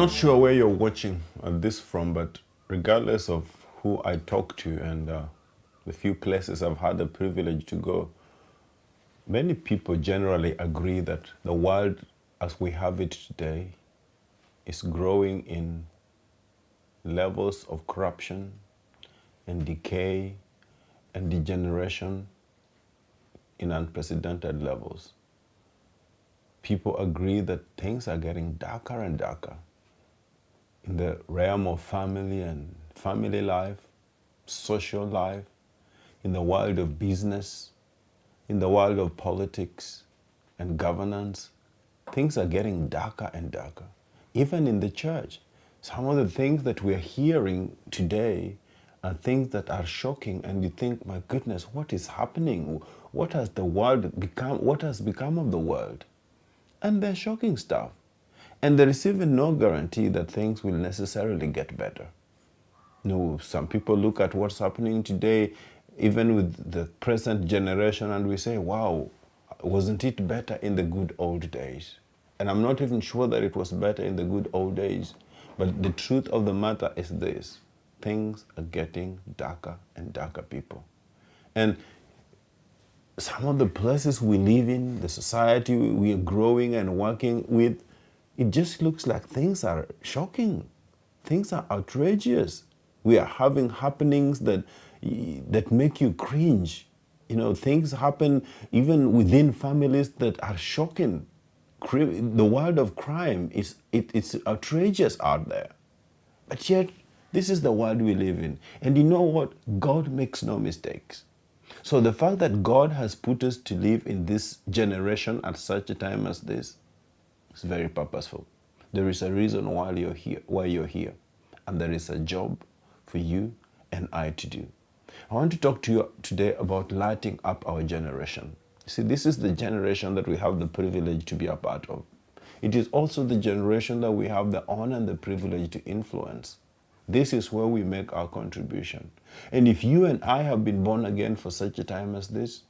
not sure where you're watching this from, but regardless of who I talk to and the few places I've had the privilege to go, many people generally agree that the world as we have it today is growing in levels of corruption and decay and degeneration in unprecedented levels. People agree that things are getting darker and darker in the realm of family and family life, social life, in the world of business, in the world of politics and governance. Things are getting darker and darker. Even in the church, some of the things that we're hearing today are things that are shocking, and you think, my goodness, what is happening? What has the world become? What has become of the world? And they're shocking stuff. And there is even no guarantee that things will necessarily get better. No, some people look at what's happening today, even with the present generation, and we say, wow, wasn't it better in the good old days? And I'm not even sure that it was better in the good old days. But the truth of the matter is this: things are getting darker and darker, people. And some of the places we live in, the society we are growing and working with, it just looks like things are shocking. Things are outrageous. We are having happenings that make you cringe. You know, things happen even within families that are shocking. The world of crime it's outrageous out there. But yet, this is the world we live in. And you know what? God makes no mistakes. So the fact that God has put us to live in this generation at such a time as this is very purposeful. There is a reason why you're here. And there is a job for you and I to do. I want to talk to you today about lighting up our generation. See, this is the generation that we have the privilege to be a part of. It is also the generation that we have the honor and the privilege to influence. This is where we make our contribution. And if you and I have been born again for such a time as this,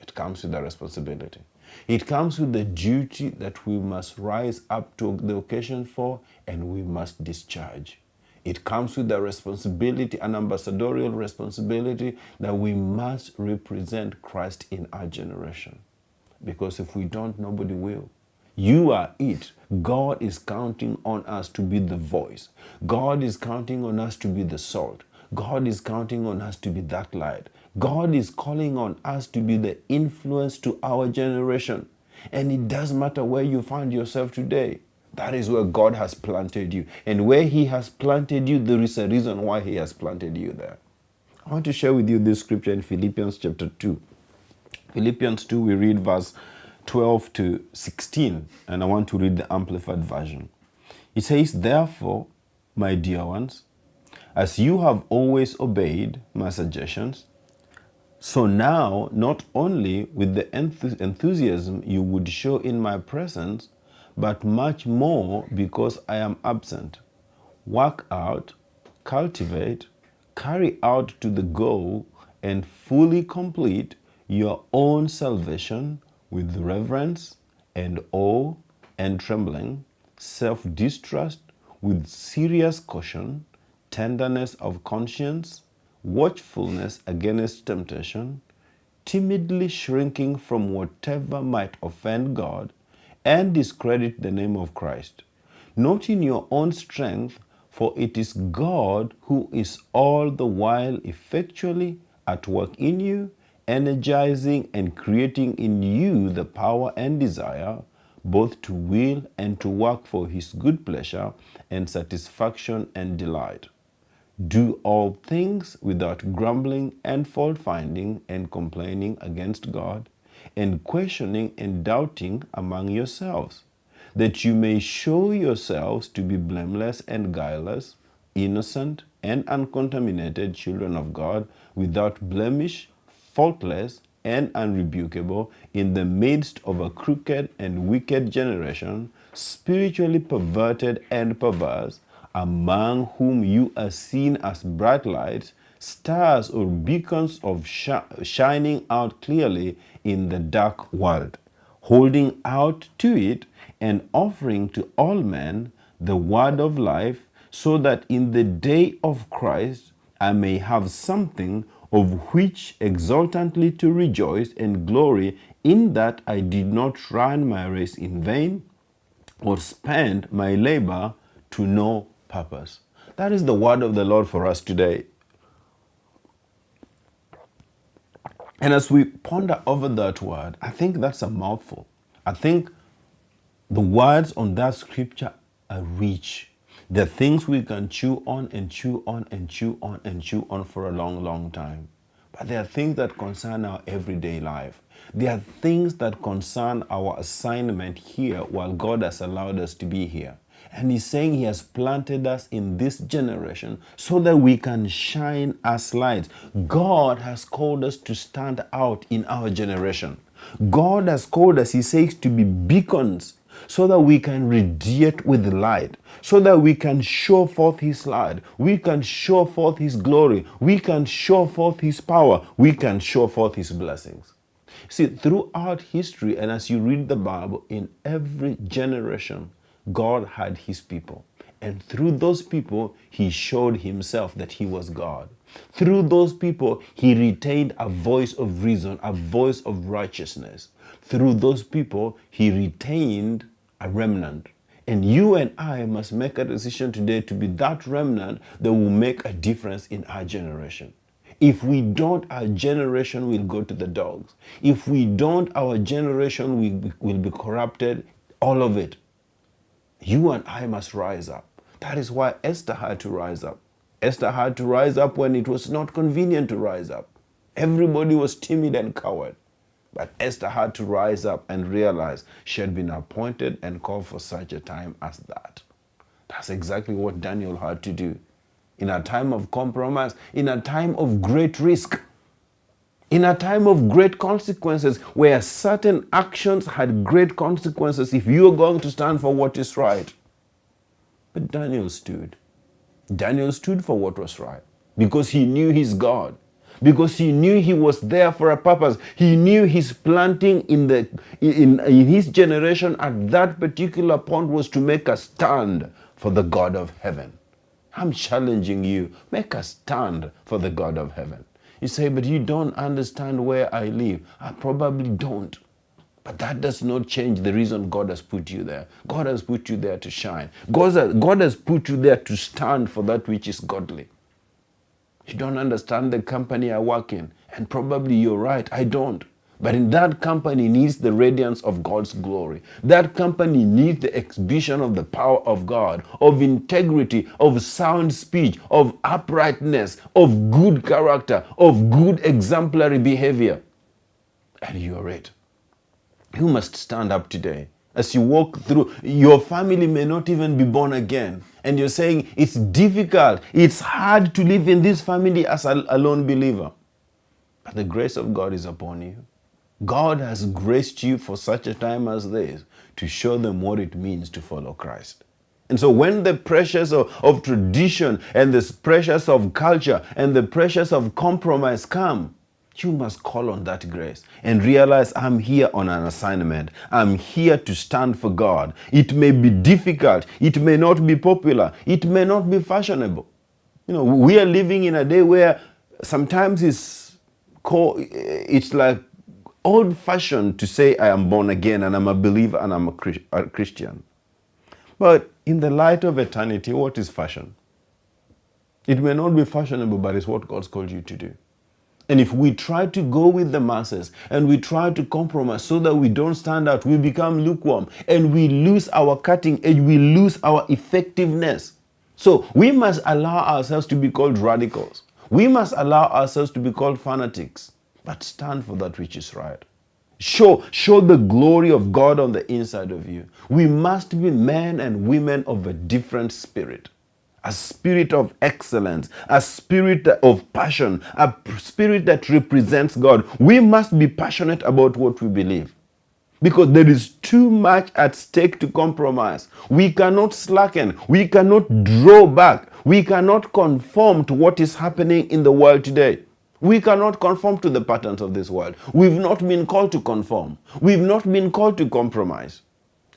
it comes with a responsibility. It comes with the duty that we must rise up to the occasion for, and we must discharge. It comes with the responsibility, an ambassadorial responsibility, that we must represent Christ in our generation. Because if we don't, nobody will. You are it. God is counting on us to be the voice. God is counting on us to be the salt. God is counting on us to be that light. God is calling on us to be the influence to our generation. And it doesn't matter where you find yourself today. That is where God has planted you. And where He has planted you, there is a reason why He has planted you there. I want to share with you this scripture in Philippians chapter 2. Philippians 2, we read verse 12 to 16. And I want to read the Amplified Version. It says, "Therefore, my dear ones, as you have always obeyed my suggestions, so now, not only with the enthusiasm you would show in my presence, but much more because I am absent. Work out, cultivate, carry out to the goal, and fully complete your own salvation with reverence and awe and trembling, self-distrust with serious caution, tenderness of conscience, watchfulness against temptation, timidly shrinking from whatever might offend God and discredit the name of Christ, not in your own strength, for it is God who is all the while effectually at work in you, energizing and creating in you the power and desire, both to will and to work for His good pleasure and satisfaction and delight. Do all things without grumbling and fault-finding and complaining against God, and questioning and doubting among yourselves, that you may show yourselves to be blameless and guileless, innocent and uncontaminated children of God, without blemish, faultless and unrebukable, in the midst of a crooked and wicked generation, spiritually perverted and perverse, among whom you are seen as bright lights, stars or beacons of shining out clearly in the dark world, holding out to it and offering to all men the word of life, so that in the day of Christ I may have something of which exultantly to rejoice and glory, in that I did not run my race in vain, or spend my labor to no purpose. That is the word of the Lord for us today. And as we ponder over that word, I think that's a mouthful. I think the words on that scripture are rich. They're things we can chew on and chew on and chew on and chew on for a long, long time. But there are things that concern our everyday life. There are things that concern our assignment here while God has allowed us to be here. And He's saying He has planted us in this generation so that we can shine as lights. God has called us to stand out in our generation. God has called us, He says, to be beacons so that we can radiate with light, so that we can show forth His light, we can show forth His glory, we can show forth His power, we can show forth His blessings. See, throughout history, and as you read the Bible, in every generation, God had His people. And through those people, He showed Himself that He was God. Through those people, He retained a voice of reason, a voice of righteousness. Through those people, He retained a remnant. And you and I must make a decision today to be that remnant that will make a difference in our generation. If we don't, our generation will go to the dogs. If we don't, our generation will be corrupted, all of it. You and I must rise up. That is why Esther had to rise up. Esther had to rise up when it was not convenient to rise up. Everybody was timid and coward. But Esther had to rise up and realize she had been appointed and called for such a time as that. That's exactly what Daniel had to do. In a time of compromise, in a time of great risk, in a time of great consequences, where certain actions had great consequences if you are going to stand for what is right. But Daniel stood. Daniel stood for what was right because he knew his God, because he knew he was there for a purpose. He knew his planting in his generation at that particular point was to make a stand for the God of heaven. I'm challenging you, make a stand for the God of heaven. You say, but you don't understand where I live. I probably don't. But that does not change the reason God has put you there. God has put you there to shine. God has put you there to stand for that which is godly. You don't understand the company I work in. And probably you're right, I don't. But in that company needs the radiance of God's glory. That company needs the exhibition of the power of God, of integrity, of sound speech, of uprightness, of good character, of good exemplary behavior. And you're it. You must stand up today. As you walk through, your family may not even be born again. And you're saying, it's difficult, it's hard to live in this family as a lone believer. But the grace of God is upon you. God has graced you for such a time as this to show them what it means to follow Christ. And so when the pressures of tradition and the pressures of culture and the pressures of compromise come, you must call on that grace and realize I'm here on an assignment. I'm here to stand for God. It may be difficult. It may not be popular. It may not be fashionable. You know, we are living in a day where sometimes it's like old-fashioned to say I am born again and I'm a believer and I'm a Christian. But in the light of eternity, what is fashion? It may not be fashionable, but it's what God's called you to do. And if we try to go with the masses and we try to compromise so that we don't stand out, we become lukewarm and we lose our cutting edge, we lose our effectiveness. So we must allow ourselves to be called radicals. We must allow ourselves to be called fanatics, but stand for that which is right. Show the glory of God on the inside of you. We must be men and women of a different spirit. A spirit of excellence, a spirit of passion, a spirit that represents God. We must be passionate about what we believe because there is too much at stake to compromise. We cannot slacken. We cannot draw back. We cannot conform to what is happening in the world today. We cannot conform to the patterns of this world. We've not been called to conform. We've not been called to compromise.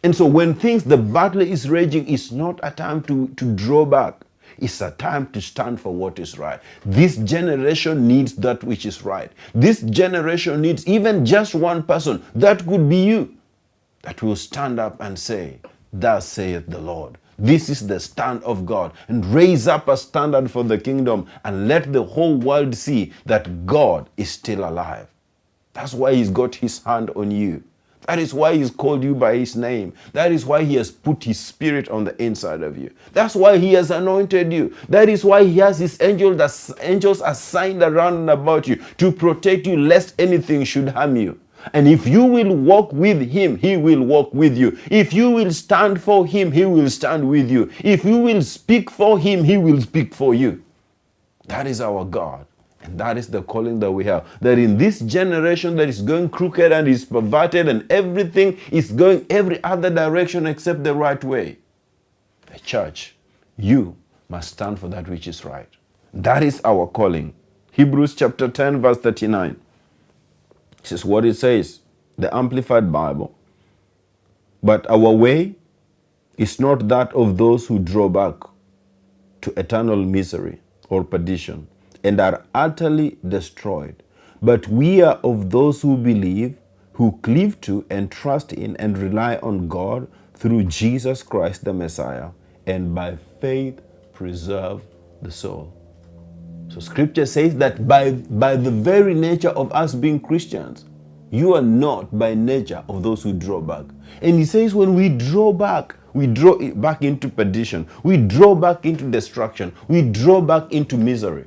And so when the battle is raging, it's not a time to draw back. It's a time to stand for what is right. This generation needs that which is right. This generation needs even just one person. That could be you. That will stand up and say, thus saith the Lord. This is the stand of God. And raise up a standard for the kingdom and let the whole world see that God is still alive. That's why he's got his hand on you. That is why he's called you by his name. That is why he has put his spirit on the inside of you. That's why he has anointed you. That is why he has his angels assigned around and about you to protect you lest anything should harm you. And if you will walk with him, he will walk with you. If you will stand for him, he will stand with you. If you will speak for him, he will speak for you. That is our God. And that is the calling that we have. That in this generation that is going crooked and is perverted and everything is going every other direction except the right way. The church, you must stand for that which is right. That is our calling. Hebrews chapter 10 verse 39. This is what it says, the Amplified Bible. But our way is not that of those who draw back to eternal misery or perdition and are utterly destroyed. But we are of those who believe, who cleave to and trust in and rely on God through Jesus Christ the Messiah, and by faith preserve the soul. So scripture says that by the very nature of us being Christians, you are not by nature of those who draw back. And he says when we draw back, we draw back into perdition. We draw back into destruction. We draw back into misery.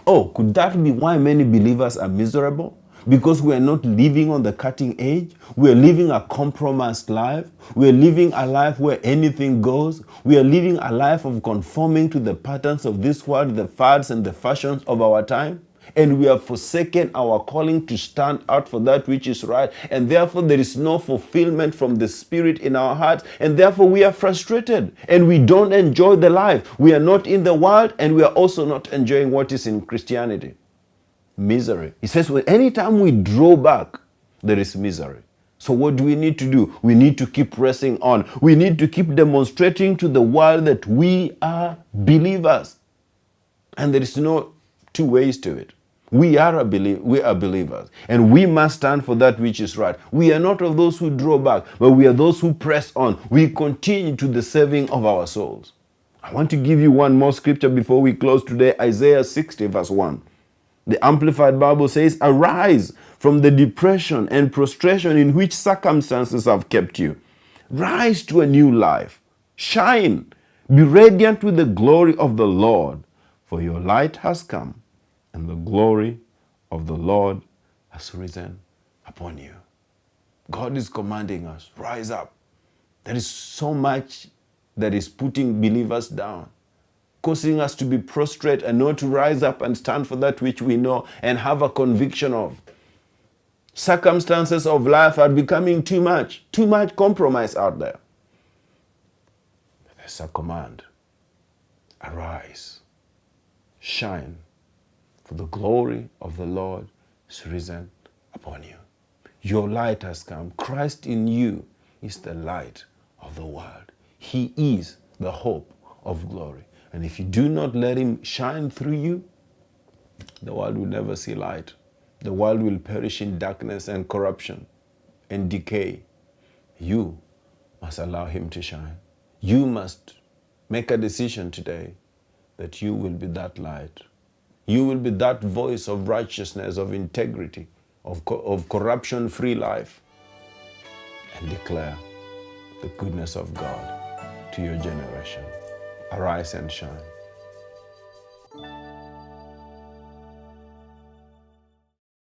Oh, could that be why many believers are miserable? Because we are not living on the cutting edge. We are living a compromised life. We are living a life where anything goes. We are living a life of conforming to the patterns of this world, the fads and the fashions of our time. And we have forsaken our calling to stand out for that which is right. And therefore there is no fulfillment from the Spirit in our hearts. And therefore we are frustrated and we don't enjoy the life. We are not in the world and we are also not enjoying what is in Christianity. Misery. He says, well, anytime we draw back, there is misery. So what do we need to do? We need to keep pressing on. We need to keep demonstrating to the world that we are believers. And there is no two ways to it. We are believers, and we must stand for that which is right. We are not of those who draw back, but we are those who press on. We continue to the saving of our souls. I want to give you one more scripture before we close today, Isaiah 60 verse 1. The Amplified Bible says, arise from the depression and prostration in which circumstances have kept you. Rise to a new life. Shine. Be radiant with the glory of the Lord, for your light has come, and the glory of the Lord has risen upon you. God is commanding us, rise up. There is so much that is putting believers down, causing us to be prostrate and not to rise up and stand for that which we know and have a conviction of. Circumstances of life are becoming too much compromise out there. There's a command. Arise, shine, for the glory of the Lord is risen upon you. Your light has come. Christ in you is the light of the world. He is the hope of glory. And if you do not let him shine through you, the world will never see light. The world will perish in darkness and corruption and decay. You must allow him to shine. You must make a decision today that you will be that light. You will be that voice of righteousness, of integrity, of corruption-free life, and declare the goodness of God to your generation. Arise and shine.